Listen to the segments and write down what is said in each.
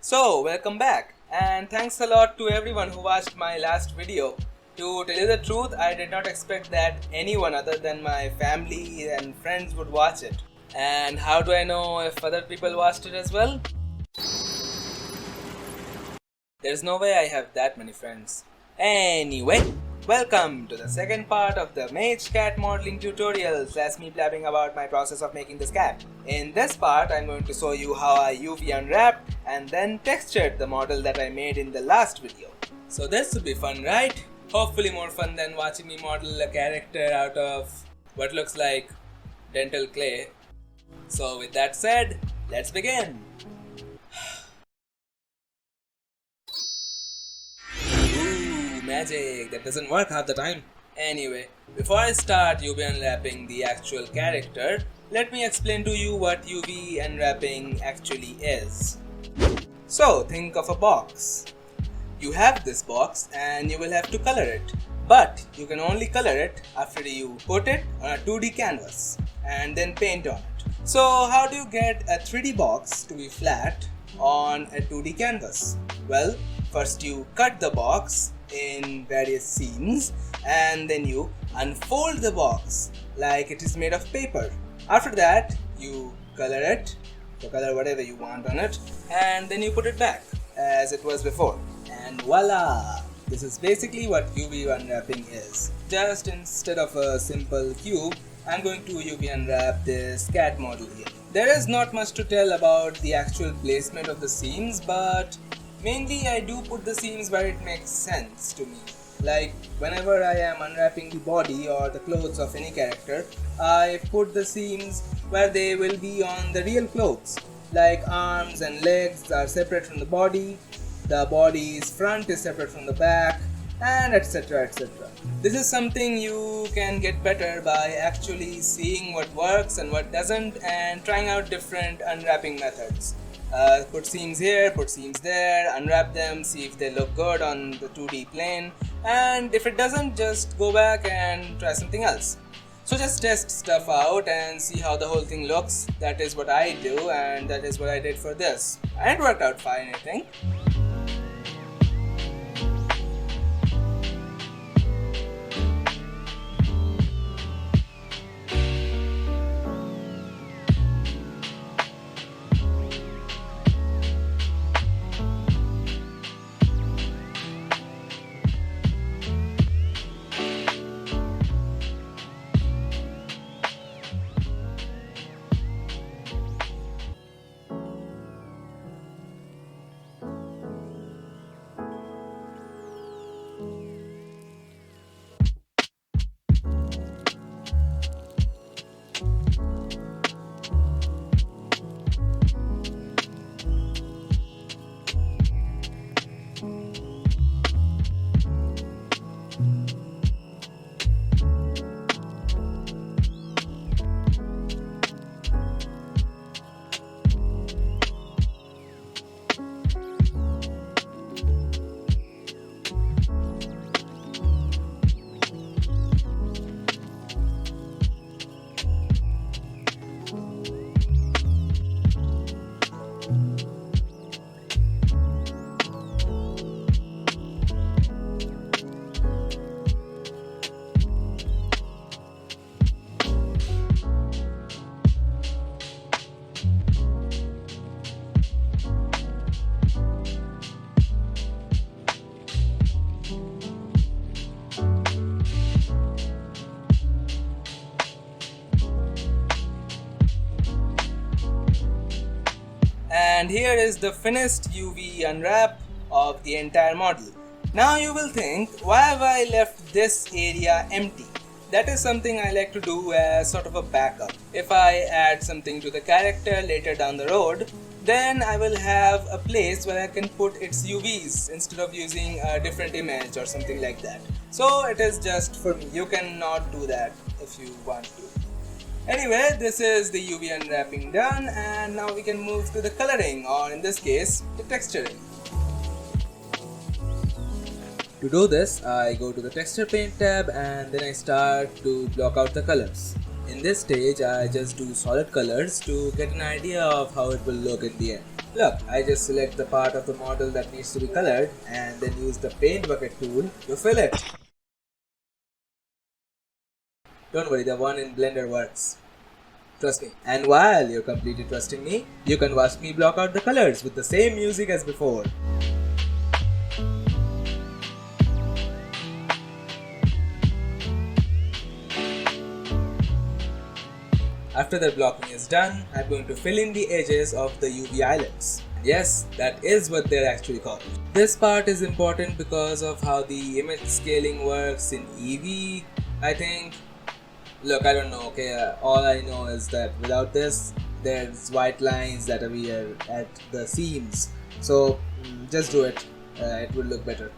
So, welcome back, and thanks a lot to everyone who watched my last video. To tell you the truth, I did not expect that anyone other than my family and friends would watch it. And how do I know if other people watched it as well? There's no way I have that many friends. Anyway, welcome to the second part of the Mage Cat Modeling tutorial / me blabbing about my process of making this cat. In this part, I'm going to show you how I UV unwrapped and then textured the model that I made in the last video. So this should be fun, right? Hopefully more fun than watching me model a character out of what looks like dental clay. So with that said, let's begin. Ooh, magic, that doesn't work half the time. Anyway, before I start UV unwrapping the actual character, let me explain to you what UV unwrapping actually is. So think of a box. You have this box and you will have to color it. But you can only color it after you put it on a 2D canvas and then paint on it. So how do you get a 3D box to be flat on a 2D canvas? Well, first you cut the box in various seams and then you unfold the box like it is made of paper. After that, you color it, so color whatever you want on it, and then you put it back as it was before. And voila! This is basically what UV unwrapping is. Just instead of a simple cube, I'm going to UV unwrap this cat model here. There is not much to tell about the actual placement of the seams, but mainly I do put the seams where it makes sense to me. Like whenever I am unwrapping the body or the clothes of any character, I put the seams where they will be on the real clothes. Like arms and legs are separate from the body's front is separate from the back, and etc, etc. This is something you can get better by actually seeing what works and what doesn't and trying out different unwrapping methods. Put seams here, put seams there, unwrap them, see if they look good on the 2D plane, and if it doesn't, just go back and try something else. So just test stuff out and see how the whole thing looks. That is what I do, and that is what I did for this. And it worked out fine, I think. And here is the finished UV unwrap of the entire model. Now you will think, why have I left this area empty? That is something I like to do as sort of a backup. If I add something to the character later down the road, then I will have a place where I can put its UVs instead of using a different image or something like that. So it is just for me. You cannot do that if you want to. Anyway, this is the UV unwrapping done, and now we can move to the coloring, or in this case, the texturing. To do this, I go to the texture paint tab and then I start to block out the colors. In this stage, I just do solid colors to get an idea of how it will look at the end. Look, I just select the part of the model that needs to be colored and then use the paint bucket tool to fill it. Don't worry, the one in Blender works. Trust me. And while you're completely trusting me, you can watch me block out the colors with the same music as before. After the blocking is done, I'm going to fill in the edges of the UV islands. Yes, that is what they're actually called. This part is important because of how the image scaling works in Eevee, I think. Look, I don't know, okay, all I know is that without this, there's white lines that appear at the seams. So, just do it, it will look better.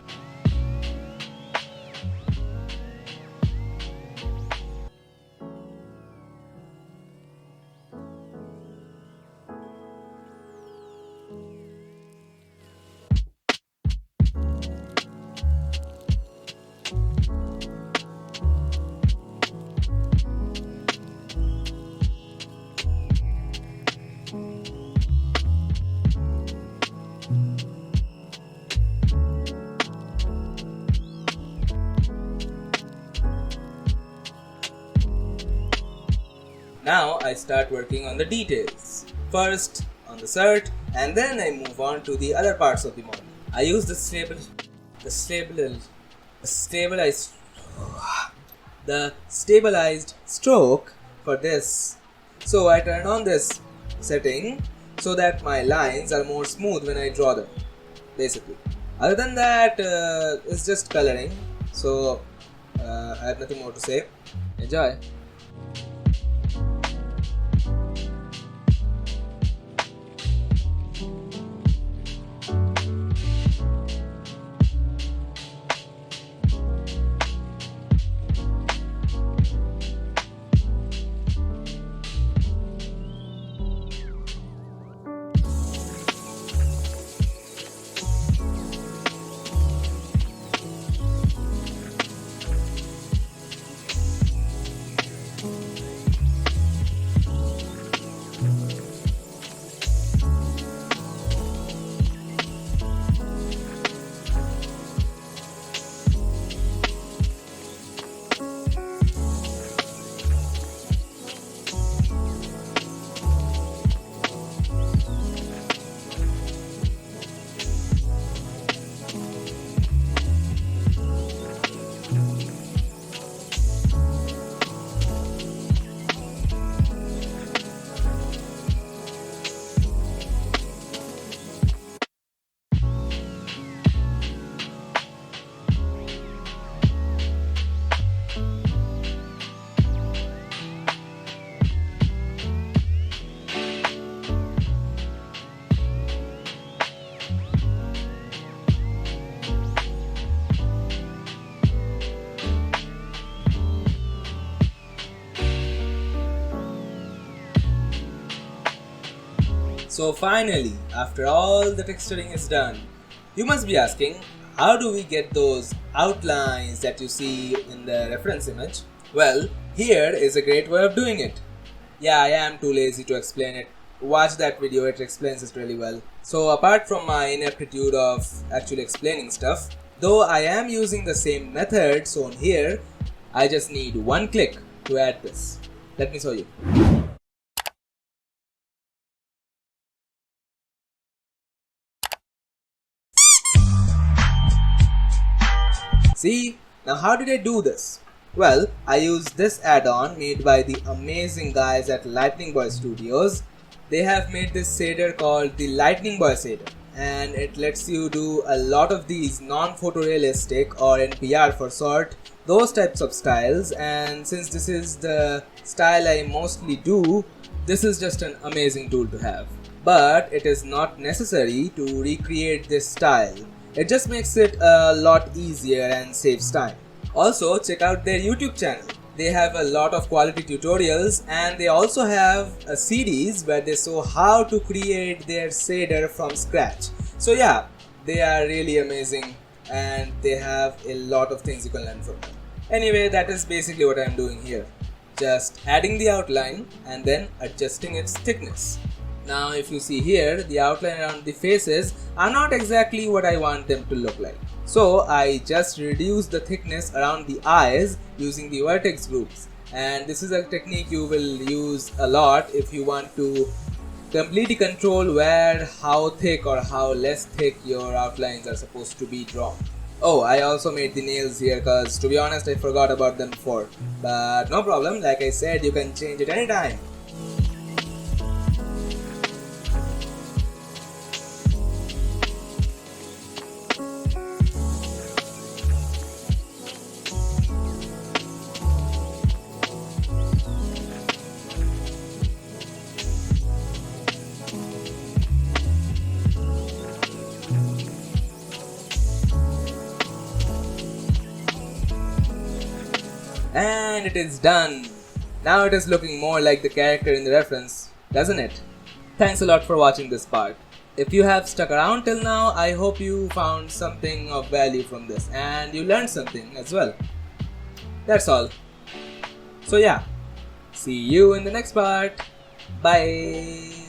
Now I start working on the details. First on the shirt, and then I move on to the other parts of the model. I use the stabilized stroke for this. So I turn on this setting so that my lines are more smooth when I draw them, basically. Other than that, it's just coloring. So I have nothing more to say. Enjoy. So finally, after all the texturing is done, you must be asking, how do we get those outlines that you see in the reference image? Well, here is a great way of doing it. Yeah, I am too lazy to explain it. Watch that video, it explains it really well. So apart from my ineptitude of actually explaining stuff, though I am using the same method shown here, I just need one click to add this. Let me show you. See, now how did I do this? Well, I used this add-on made by the amazing guys at Lightning Boy Studios. They have made this shader called the Lightning Boy shader, and it lets you do a lot of these non-photorealistic, or NPR for short, those types of styles. And since this is the style I mostly do, this is just an amazing tool to have. But it is not necessary to recreate this style. It just makes it a lot easier and saves time. Also, check out their YouTube channel. They have a lot of quality tutorials, and they also have a series where they show how to create their shader from scratch. So yeah, they are really amazing, and they have a lot of things you can learn from them. Anyway, that is basically what I am doing here. Just adding the outline and then adjusting its thickness. Now if you see here, the outline around the faces are not exactly what I want them to look like. So I just reduce the thickness around the eyes using the vertex groups, and this is a technique you will use a lot if you want to completely control where, how thick or how less thick your outlines are supposed to be drawn. Oh, I also made the nails here cause to be honest I forgot about them before. But no problem, like I said, you can change it anytime. And it is done. Now it is looking more like the character in the reference, doesn't it? Thanks a lot for watching this part. If you have stuck around till now, I hope you found something of value from this and you learned something as well. That's all. So yeah, see you in the next part. Bye.